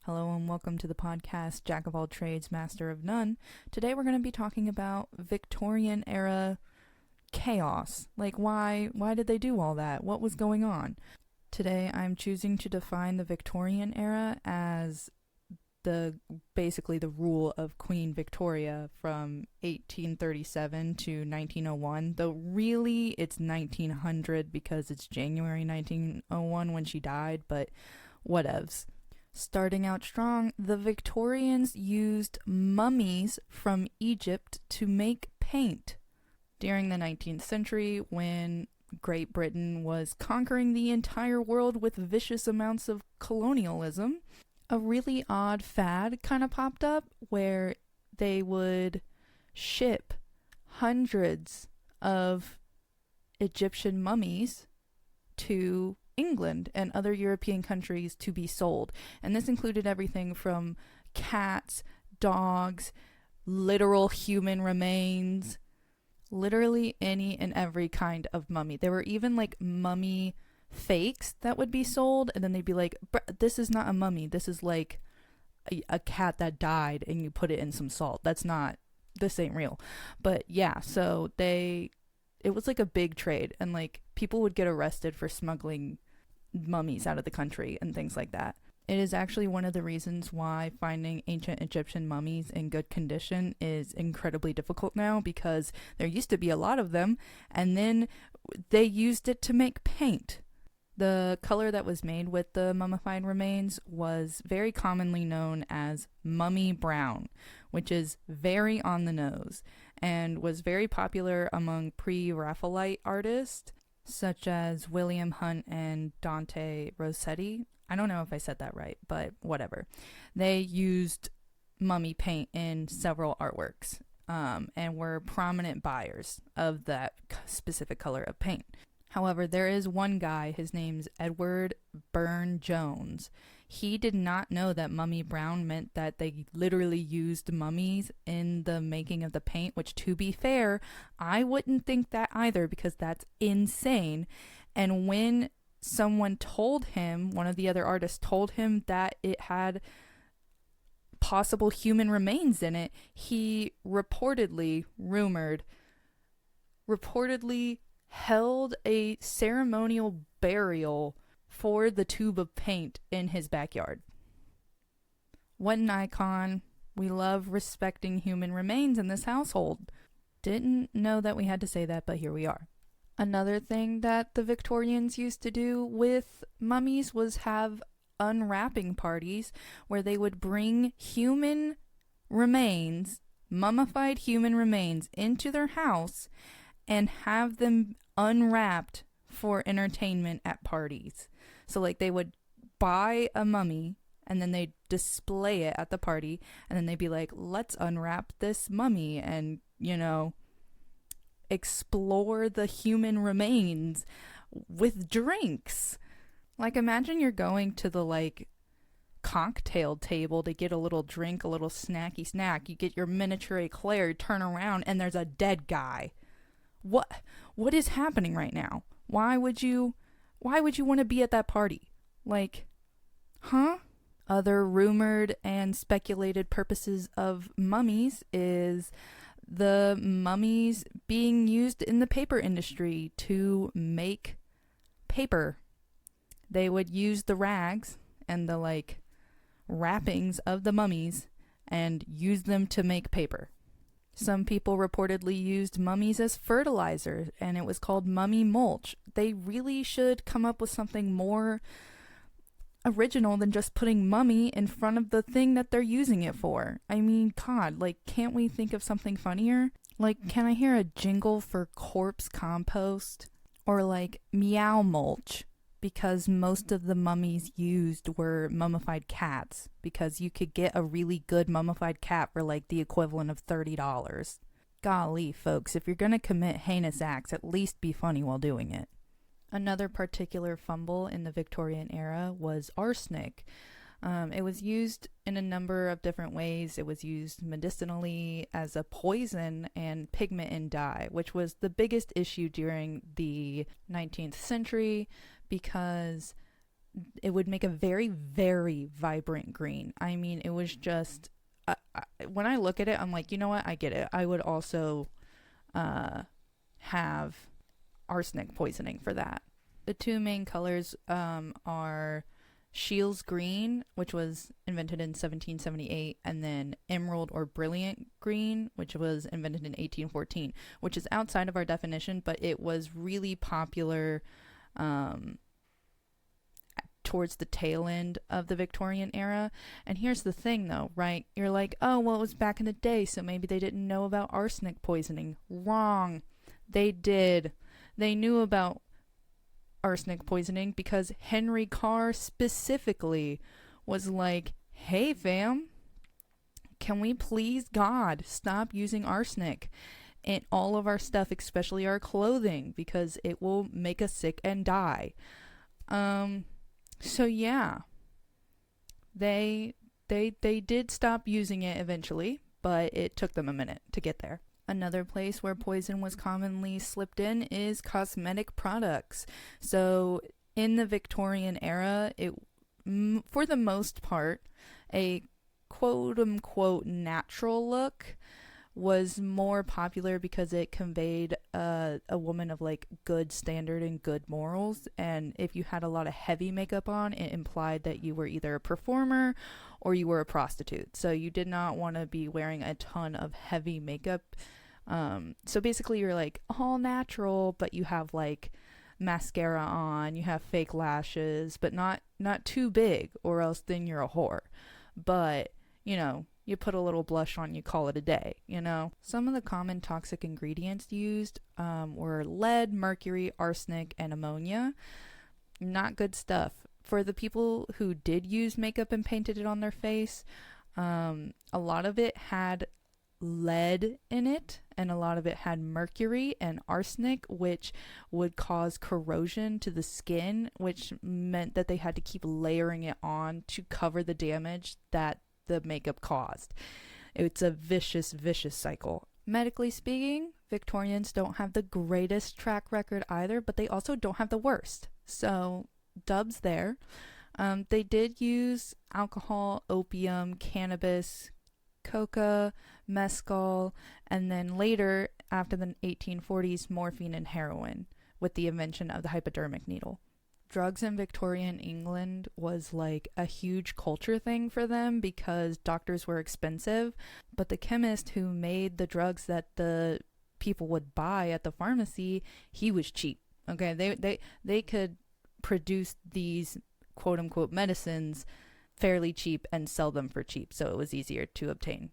Hello and welcome to the podcast Jack of All Trades, Master of None. Today we're going to be talking about Victorian era chaos. Like why did they do all that? What was going on? Today I'm choosing to define the Victorian era as basically the rule of Queen Victoria from 1837 to 1901, though really it's 1900 because it's January 1901 when she died, but whatevs. Starting out strong, the Victorians used mummies from Egypt to make paint. During the 19th century, when Great Britain was conquering the entire world with vicious amounts of colonialism, a really odd fad kind of popped up where they would ship hundreds of Egyptian mummies to England and other European countries to be sold. And this included everything from cats, dogs, literal human remains, literally any and every kind of mummy. There were even like mummy fakes that would be sold, and then they'd be like, this is not a mummy, this is like a cat that died and you put it in some salt. This ain't real. But yeah, so it was like a big trade, and like people would get arrested for smuggling mummies out of the country and things like that. It is actually one of the reasons why finding ancient Egyptian mummies in good condition is incredibly difficult now, because there used to be a lot of them and then they used it to make paint. The color that was made with the mummified remains was very commonly known as mummy brown, which is very on the nose and was very popular among pre-Raphaelite artists such as William Hunt and Dante Rossetti. I don't know if I said that right, but whatever. They used mummy paint in several artworks and were prominent buyers of that specific color of paint. However, there is one guy, his name's Edward Burne-Jones. He did not know that mummy brown meant that they literally used mummies in the making of the paint, which, to be fair, I wouldn't think that either, because that's insane. And when someone told him, one of the other artists told him that it had possible human remains in it, he reportedly held a ceremonial burial for the tube of paint in his backyard. What an icon. We love respecting human remains in this household. Didn't know that we had to say that, but here we are. Another thing that the Victorians used to do with mummies was have unwrapping parties where they would bring human remains, mummified human remains, into their house and have them unwrapped for entertainment at parties. So like they would buy a mummy and then they'd display it at the party, and then they'd be like, let's unwrap this mummy and, explore the human remains with drinks. Like imagine you're going to the like cocktail table to get a little drink, a little snacky snack. You get your miniature eclair, you turn around and there's a dead guy. What is happening right now? Why would you want to be at that party? Like, huh? Other rumored and speculated purposes of mummies is the mummies being used in the paper industry to make paper. They would use the rags and the like wrappings of the mummies and use them to make paper. Some people reportedly used mummies as fertilizer, and it was called mummy mulch. They really should come up with something more original than just putting mummy in front of the thing that they're using it for. I mean, God, like, can't we think of something funnier? Like, can I hear a jingle for corpse compost? Or like meow mulch? Because most of the mummies used were mummified cats, because you could get a really good mummified cat for like the equivalent of $30. Golly, folks, if you're gonna commit heinous acts, at least be funny while doing it. Another particular fumble in the Victorian era was arsenic. It was used in a number of different ways. It was used medicinally as a poison and pigment in dye, which was the biggest issue during the 19th century because it would make a very, very vibrant green. I mean, it was just, when I look at it, I'm like, you know what? I get it. I would also have arsenic poisoning for that. The two main colors are Shields green, which was invented in 1778, and then emerald or brilliant green, which was invented in 1814, which is outside of our definition, but it was really popular towards the tail end of the Victorian era. And here's the thing though, right? You're like, oh, well, it was back in the day, so maybe they didn't know about arsenic poisoning. Wrong. They did. They knew about arsenic poisoning because Henry Carr specifically was like, hey fam, can we please God stop using arsenic in all of our stuff, especially our clothing, because it will make us sick and die. So yeah, they did stop using it eventually, but it took them a minute to get there. Another place where poison was commonly slipped in is cosmetic products. So in the Victorian era, it, for the most part, a quote-unquote natural look was more popular because it conveyed a woman of like good standard and good morals. And if you had a lot of heavy makeup on, it implied that you were either a performer or you were a prostitute. So you did not want to be wearing a ton of heavy makeup. So basically you're like all natural, but you have like mascara on, you have fake lashes, but not too big, or else then you're a whore. But you know, you put a little blush on, you call it a day, you know? Some of the common toxic ingredients used were lead, mercury, arsenic, and ammonia. Not good stuff. For the people who did use makeup and painted it on their face, a lot of it had lead in it, and a lot of it had mercury and arsenic, which would cause corrosion to the skin, which meant that they had to keep layering it on to cover the damage that the makeup caused. It's a vicious cycle. Medically speaking, Victorians don't have the greatest track record either, but they also don't have the worst. So, dubs there. They did use alcohol, opium, cannabis, coca, mescal, and then later, after the 1840s, morphine and heroin, with the invention of the hypodermic needle. Drugs in Victorian England was like a huge culture thing for them because doctors were expensive, but the chemist who made the drugs that the people would buy at the pharmacy, he was cheap. Okay, they could produce these quote unquote medicines fairly cheap and sell them for cheap, so it was easier to obtain.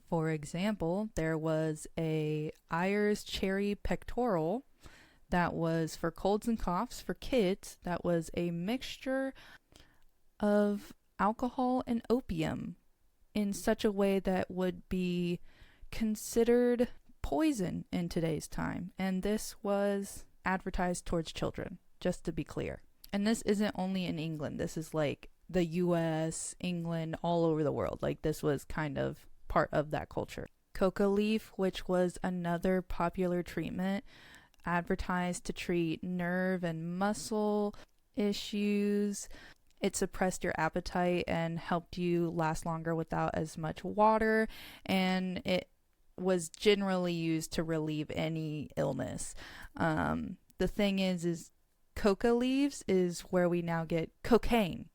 For example, there was a Ayer's cherry pectoral that was for colds and coughs for kids. That was a mixture of alcohol and opium in such a way that would be considered poison in today's time. And this was advertised towards children, just to be clear. And this isn't only in England. This is like the US, England, all over the world. Like this was kind of part of that culture. Coca leaf, which was another popular treatment, advertised to treat nerve and muscle issues. It suppressed your appetite and helped you last longer without as much water, and it was generally used to relieve any illness. The thing is coca leaves is where we now get cocaine.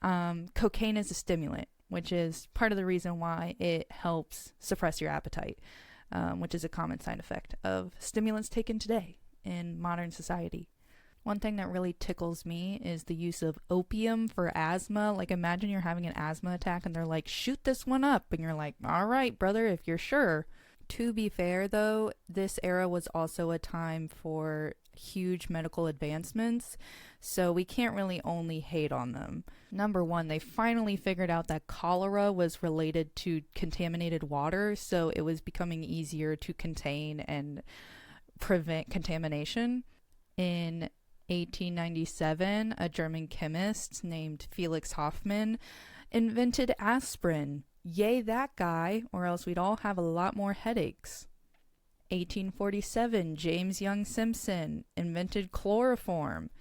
Cocaine is a stimulant, which is part of the reason why it helps suppress your appetite. Which is a common side effect of stimulants taken today in modern society. One thing that really tickles me is the use of opium for asthma. Like imagine you're having an asthma attack and they're like, shoot this one up. And you're like, all right, brother, if you're sure. To be fair though, this era was also a time for huge medical advancements, so we can't really only hate on them. Number one, they finally figured out that cholera was related to contaminated water, so it was becoming easier to contain and prevent contamination. In 1897, a German chemist named Felix Hoffmann invented aspirin. Yay that guy, or else we'd all have a lot more headaches. 1847, James Young Simpson invented chloroform.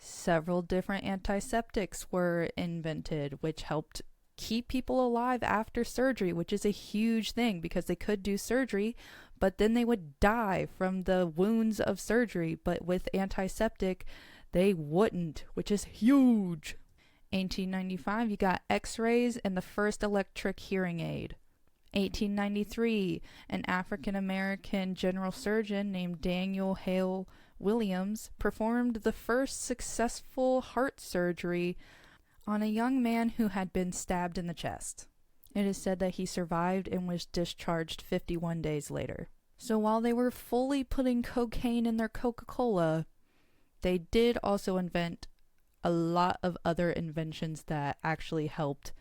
Several different antiseptics were invented, which helped keep people alive after surgery, which is a huge thing because they could do surgery, but then they would die from the wounds of surgery. But with antiseptic, they wouldn't, which is huge. 1895, you got x-rays and the first electric hearing aid. 1893, an African-American general surgeon named Daniel Hale Williams performed the first successful heart surgery on a young man who had been stabbed in the chest. It is said that he survived and was discharged 51 days later. So while they were fully putting cocaine in their Coca-Cola, they did also invent a lot of other inventions that actually helped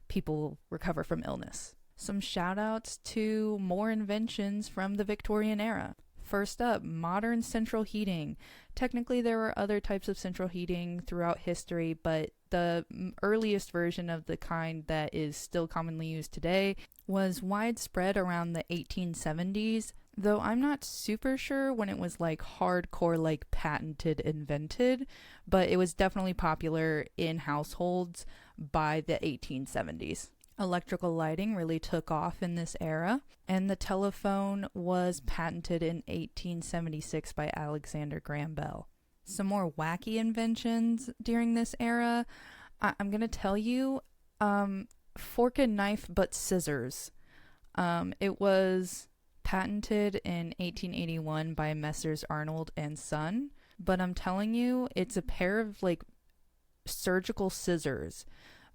people recover from illness. Some shout outs to more inventions from the Victorian era. First up, modern central heating. Technically, there were other types of central heating throughout history, but the earliest version of the kind that is still commonly used today was widespread around the 1870s, though I'm not super sure when it was like hardcore, like patented, invented, but it was definitely popular in households by the 1870s. Electrical lighting really took off in this era, and the telephone was patented in 1876 by Alexander Graham Bell. Some more wacky inventions during this era. I'm going to tell you, fork and knife but scissors. It was patented in 1881 by Messrs. Arnold and Son, but I'm telling you, it's a pair of like surgical scissors,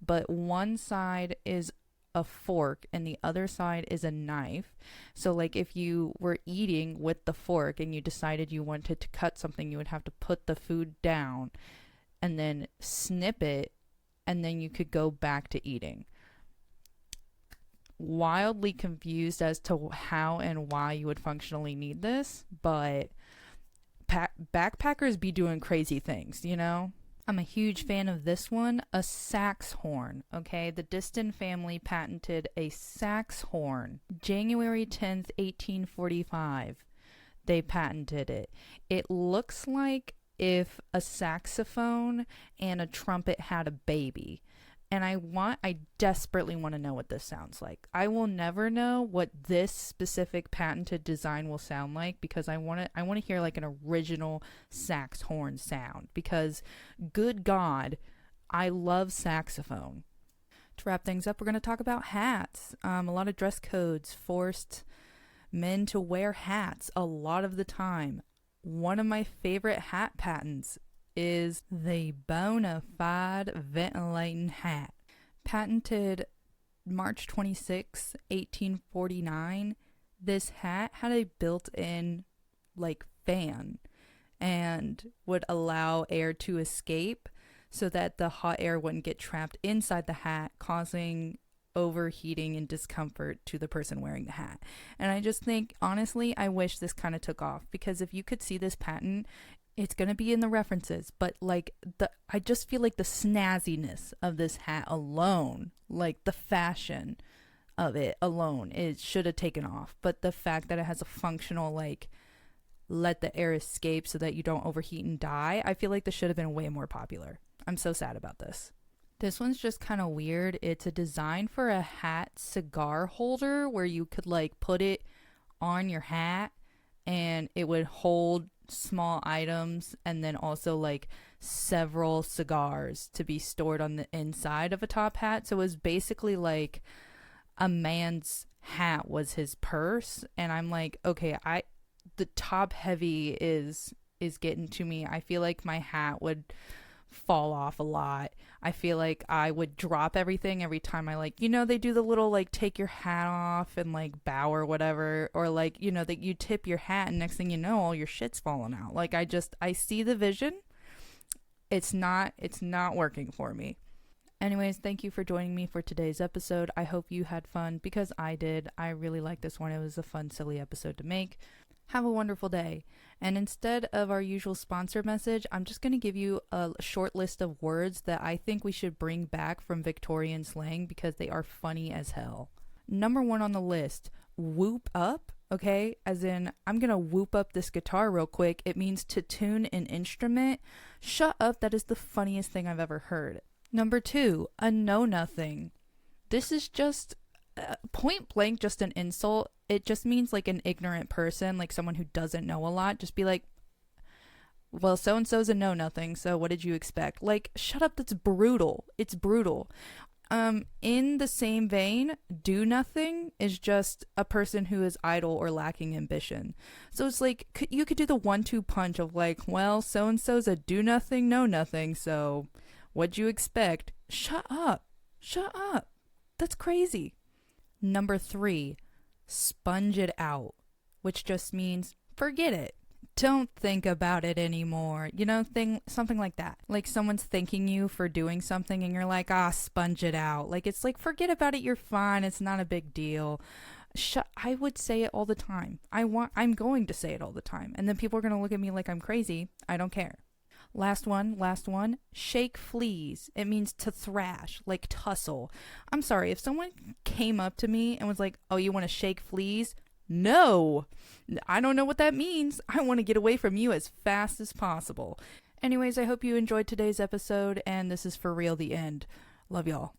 but one side is a fork and the other side is a knife. So like if you were eating with the fork and you decided you wanted to cut something, you would have to put the food down and then snip it, and then you could go back to eating. Wildly confused as to how and why you would functionally need this, but backpackers be doing crazy things, you know? I'm a huge fan of this one, a sax horn, okay? The Diston family patented a sax horn. January 10th, 1845, they patented it. It looks like if a saxophone and a trumpet had a baby. And I desperately want to know what this sounds like. I will never know what this specific patented design will sound like because I want to hear like an original sax horn sound because good God, I love saxophone. To wrap things up, we're going to talk about hats. A lot of dress codes forced men to wear hats a lot of the time. One of my favorite hat patents is the bona fide ventilating hat. Patented March 26, 1849, this hat had a built-in like fan and would allow air to escape so that the hot air wouldn't get trapped inside the hat, causing overheating and discomfort to the person wearing the hat. And I just think, honestly, I wish this kind of took off because if you could see this patent, it's going to be in the references, but like I just feel like the snazziness of this hat alone, like the fashion of it alone, it should have taken off. But the fact that it has a functional, like, let the air escape so that you don't overheat and die, I feel like this should have been way more popular. I'm so sad about this. This one's just kind of weird. It's a design for a hat cigar holder where you could like put it on your hat and it would hold small items and then also like several cigars to be stored on the inside of a top hat. So it was basically like a man's hat was his purse, and I'm like, okay, the top heavy is getting to me. I feel like my hat would fall off a lot. I feel like I would drop everything every time I like, you know, they do the little like take your hat off and like bow or whatever, or like, you know, that you tip your hat and next thing you know all your shit's falling out. Like I see the vision. It's not working for me. Anyways, thank you for joining me for today's episode. I hope you had fun because I did. I really liked this one. It was a fun, silly episode to make. Have a wonderful day. And instead of our usual sponsor message, I'm just going to give you a short list of words that I think we should bring back from Victorian slang because they are funny as hell. Number 1 on the list, whoop up. okay? As in, I'm gonna whoop up this guitar real quick. It means to tune an instrument. Shut up, that is the funniest thing I've ever heard. Number 2, a know-nothing. This is just point blank just an insult. It just means like an ignorant person, like someone who doesn't know a lot. Just be like, well, so-and-so's a know-nothing, so what did you expect? Like, shut up, that's brutal. It's brutal. In the same vein, do nothing is just a person who is idle or lacking ambition. So it's like, you could do the 1-2 punch of like, well, so-and-so's a do nothing, know nothing, so what'd you expect? Shut up. Shut up. That's crazy. Number 3, sponge it out, which just means forget it. Don't think about it anymore. Something like that. Like someone's thanking you for doing something and you're like, sponge it out. Like, it's like, forget about it. You're fine. It's not a big deal. I would say it all the time. I'm going to say it all the time. And then people are going to look at me like I'm crazy. I don't care. Last one. Shake fleas. It means to thrash, like tussle. I'm sorry, if someone came up to me and was like, oh, you want to shake fleas? No, I don't know what that means. I want to get away from you as fast as possible. Anyways, I hope you enjoyed today's episode, and this is for real the end. Love y'all.